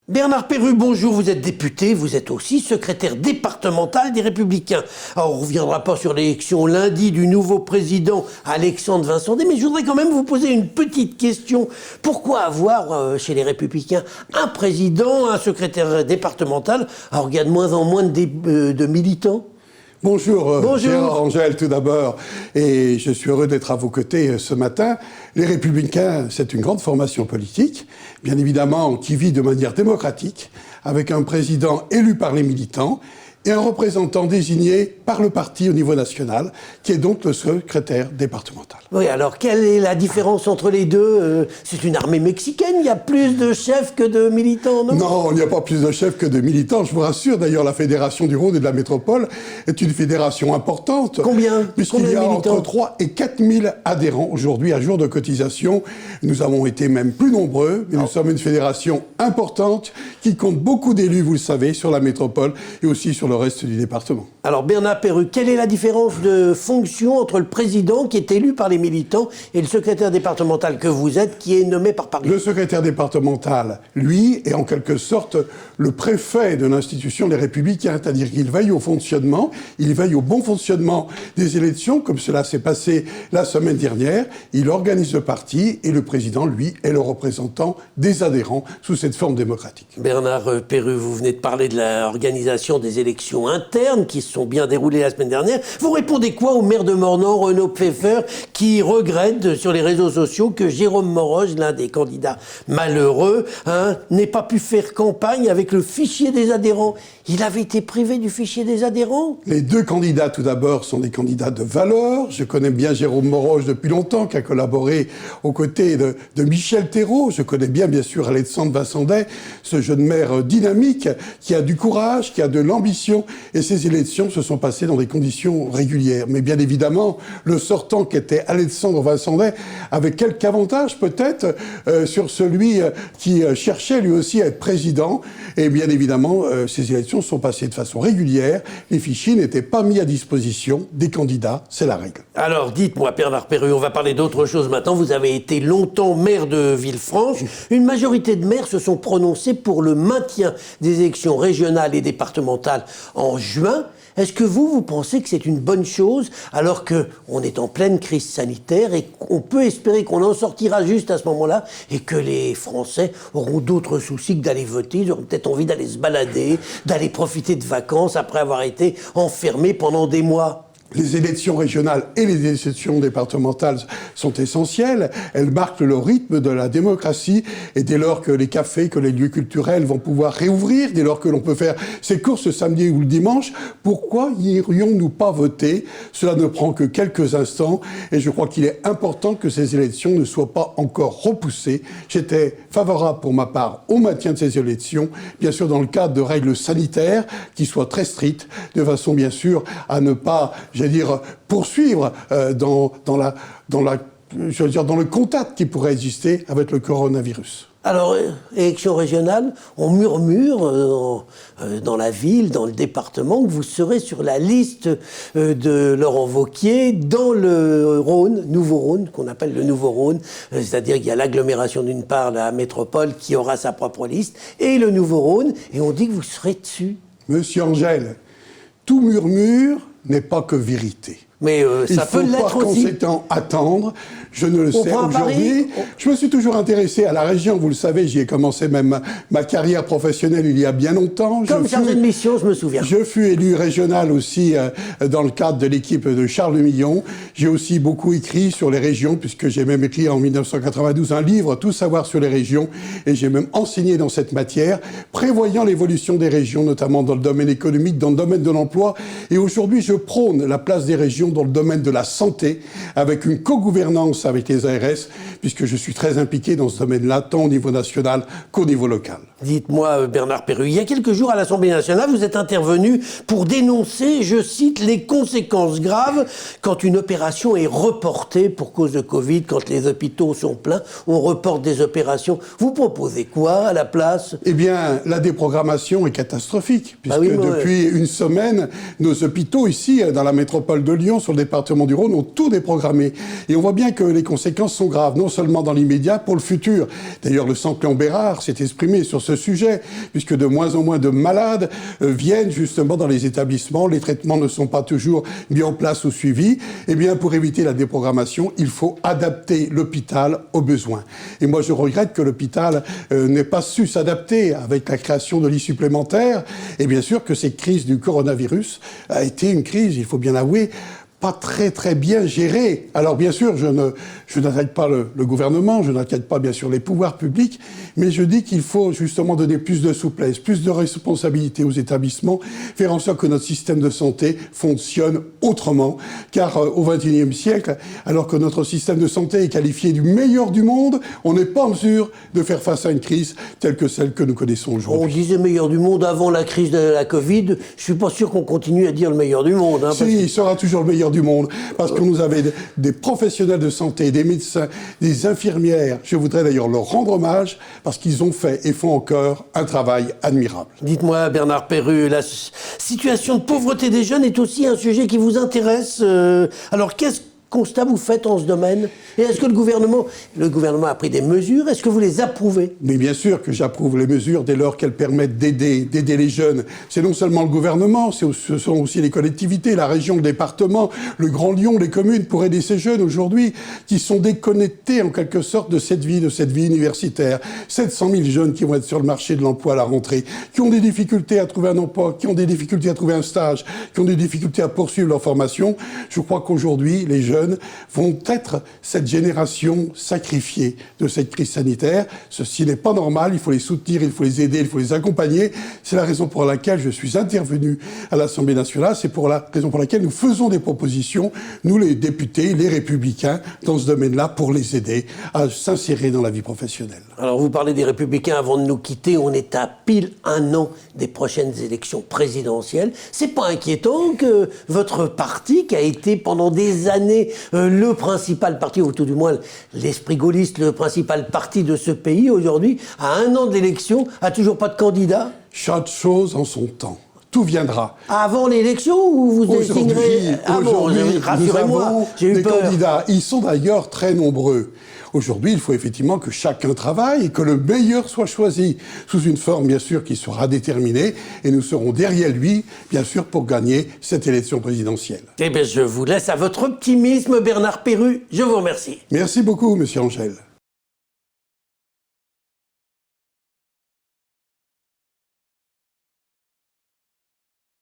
Bernard Perrut, bonjour, vous êtes député, vous êtes aussi secrétaire départemental des Républicains. Alors, on ne reviendra pas sur l'élection lundi du nouveau président Alexandre Vincendé, mais je voudrais quand même vous poser une petite question. Pourquoi avoir chez les Républicains un président, un secrétaire départemental, alors qu'il y a de moins en moins de militants ? Bonjour, Gérard Angel tout d'abord, et je suis heureux d'être à vos côtés ce matin. Les Républicains, c'est une grande formation politique, bien évidemment, qui vit de manière démocratique, avec un président élu par les militants et un représentant désigné par le parti au niveau national, qui est donc le secrétaire départemental. Oui, alors quelle est la différence entre les deux ? C'est une armée mexicaine, il y a plus de chefs que de militants, non ? Non, il n'y a pas plus de chefs que de militants, je vous rassure. D'ailleurs, la Fédération du Rhône et de la Métropole est une fédération importante. Combien ? Puisqu'il y a entre 3 et 4 000 adhérents aujourd'hui à jour de cotisation. Nous avons été même plus nombreux, mais nous sommes une fédération importante qui compte beaucoup d'élus, vous le savez, sur la métropole et aussi sur le reste du département. Alors Bernard Perrut, quelle est la différence de fonction entre le président qui est élu par les militants et le secrétaire départemental que vous êtes qui est nommé par Paris ? Le secrétaire départemental, lui, est en quelque sorte le préfet de l'institution des Républicains, c'est-à-dire qu'il veille au fonctionnement, il veille au bon fonctionnement des élections, comme cela s'est passé la semaine dernière. Il organise le parti et le président, lui, est le représentant des adhérents sous cette forme démocratique. Bernard Perrut, vous venez de parler de l'organisation des élections internes qui se sont bien déroulées la semaine dernière. Vous répondez quoi au maire de Mornan, Renaud Pfeffer, qui regrette sur les réseaux sociaux que Jérôme Moroge, l'un des candidats malheureux, n'ait pas pu faire campagne avec le fichier des adhérents ? Il avait été privé du fichier des adhérents ? Les deux candidats, tout d'abord, sont des candidats de valeur. Je connais bien Jérôme Moroge depuis longtemps, qui a collaboré aux côtés de Michel Thérault. Je connais bien sûr, Alexandre Vincendé, ce jeune maire dynamique, qui a du courage, qui a de l'ambition. Et ces élections se sont passées dans des conditions régulières. Mais bien évidemment, le sortant qui était Alexandre Vincendé avait quelques avantages, peut-être, sur celui qui cherchait lui aussi à être président. Et bien évidemment, ces élections sont passées de façon régulière. Les fichiers n'étaient pas mis à disposition des candidats, c'est la règle. Alors, dites-moi, Bernard Perrut, on va parler d'autre chose maintenant. Vous avez été longtemps maire de Villefranche. Une majorité de maires se sont prononcés pour le maintien des élections régionales et départementales en juin. Est-ce que vous pensez que c'est une bonne chose alors qu'on est en pleine crise sanitaire et qu'on peut espérer qu'on en sortira juste à ce moment-là et que les Français auront d'autres soucis que d'aller voter, ils auront peut-être envie d'aller se balader, d'aller profiter de vacances après avoir été enfermés pendant des mois ? Les élections régionales et les élections départementales sont essentielles. Elles marquent le rythme de la démocratie. Et dès lors que les cafés, que les lieux culturels vont pouvoir réouvrir, dès lors que l'on peut faire ses courses le samedi ou le dimanche, pourquoi n'irions-nous pas voter ? Cela ne prend que quelques instants. Et je crois qu'il est important que ces élections ne soient pas encore repoussées. J'étais favorable pour ma part au maintien de ces élections, bien sûr dans le cadre de règles sanitaires qui soient très strictes, de façon bien sûr à ne pas, poursuivre dans le contact qui pourrait exister avec le coronavirus. Alors, élection régionale, on murmure dans la ville, dans le département, que vous serez sur la liste de Laurent Wauquiez dans le Rhône, Nouveau-Rhône, qu'on appelle le Nouveau-Rhône. C'est-à-dire qu'il y a l'agglomération d'une part, la métropole, qui aura sa propre liste, et le Nouveau-Rhône, et on dit que vous serez dessus. Monsieur Angel, tout murmure n'est pas que vérité. Mais ça peut l'être aussi. Il faut par conséquent attendre. Je ne le sais aujourd'hui. Je me suis toujours intéressé à la région, vous le savez, j'y ai commencé même ma carrière professionnelle il y a bien longtemps. Comme chargé de mission, je me souviens. Je fus élu régional aussi dans le cadre de l'équipe de Charles Millon. J'ai aussi beaucoup écrit sur les régions, puisque j'ai même écrit en 1992 un livre, Tout savoir sur les régions, et j'ai même enseigné dans cette matière, prévoyant l'évolution des régions, notamment dans le domaine économique, dans le domaine de l'emploi. Et aujourd'hui, je prône la place des régions dans le domaine de la santé, avec une co-gouvernance avec les ARS, puisque je suis très impliqué dans ce domaine-là, tant au niveau national qu'au niveau local. Dites-moi, Bernard Perrut, il y a quelques jours à l'Assemblée nationale, vous êtes intervenu pour dénoncer, je cite, les conséquences graves quand une opération est reportée pour cause de Covid, quand les hôpitaux sont pleins, on reporte des opérations. Vous proposez quoi à la place ? Eh bien, la déprogrammation est catastrophique, puisque depuis une semaine, nos hôpitaux ici, dans la métropole de Lyon, sur le département du Rhône ont tout déprogrammé. Et on voit bien que les conséquences sont graves, non seulement dans l'immédiat, pour le futur. D'ailleurs, le Centre Léon Bérard s'est exprimé sur ce sujet, puisque de moins en moins de malades viennent justement dans les établissements. Les traitements ne sont pas toujours mis en place ou suivis. Eh bien, pour éviter la déprogrammation, il faut adapter l'hôpital aux besoins. Et moi, je regrette que l'hôpital n'ait pas su s'adapter avec la création de lits supplémentaires. Et bien sûr que cette crise du coronavirus a été une crise, il faut bien l'avouer, pas très bien gérée. Alors bien sûr, je n'attaque pas le gouvernement, je n'attaque pas bien sûr les pouvoirs publics, mais je dis qu'il faut justement donner plus de souplesse, plus de responsabilité aux établissements, faire en sorte que notre système de santé fonctionne autrement. Car au XXIe siècle, alors que notre système de santé est qualifié du meilleur du monde, on n'est pas en mesure de faire face à une crise telle que celle que nous connaissons aujourd'hui. On disait meilleur du monde avant la crise de la Covid. Je suis pas sûr qu'on continue à dire le meilleur du monde. Si, il sera toujours le meilleur du monde, parce que nous avons des professionnels de santé, des médecins, des infirmières. Je voudrais d'ailleurs leur rendre hommage, parce qu'ils ont fait et font encore un travail admirable. Dites-moi, Bernard Perrut, la situation de pauvreté des jeunes est aussi un sujet qui vous intéresse. Alors, quel constat vous faites en ce domaine? Et est-ce que le gouvernement a pris des mesures? Est-ce que vous les approuvez? Mais bien sûr que j'approuve les mesures dès lors qu'elles permettent d'aider les jeunes. C'est non seulement le gouvernement, ce sont aussi les collectivités, la région, le département, le Grand Lyon, les communes, pour aider ces jeunes aujourd'hui qui sont déconnectés en quelque sorte de cette vie universitaire. 700 000 jeunes qui vont être sur le marché de l'emploi à la rentrée, qui ont des difficultés à trouver un emploi, qui ont des difficultés à trouver un stage, qui ont des difficultés à poursuivre leur formation. Je crois qu'aujourd'hui, les jeunes vont être cette génération sacrifiée de cette crise sanitaire. Ceci n'est pas normal, il faut les soutenir, il faut les aider, il faut les accompagner. C'est la raison pour laquelle je suis intervenu à l'Assemblée nationale, c'est pour la raison pour laquelle nous faisons des propositions, nous les députés, les républicains, dans ce domaine-là, pour les aider à s'insérer dans la vie professionnelle. Alors vous parlez des républicains, avant de nous quitter, on est à pile 1 an des prochaines élections présidentielles. C'est pas inquiétant que votre parti, qui a été pendant des années le principal parti, ou tout du moins l'esprit gaulliste, le principal parti de ce pays, aujourd'hui, à 1 an de l'élection, a toujours pas de candidat? Chaque chose en son temps. Tout viendra. Avant l'élection ou vous désignerez... Aujourd'hui, rassurez-moi, nous avons des candidats. Ils sont d'ailleurs très nombreux. Aujourd'hui, il faut effectivement que chacun travaille et que le meilleur soit choisi, sous une forme, bien sûr, qui sera déterminée, et nous serons derrière lui, bien sûr, pour gagner cette élection présidentielle. Eh bien, je vous laisse à votre optimisme, Bernard Perrut. Je vous remercie. Merci beaucoup, Monsieur Angel.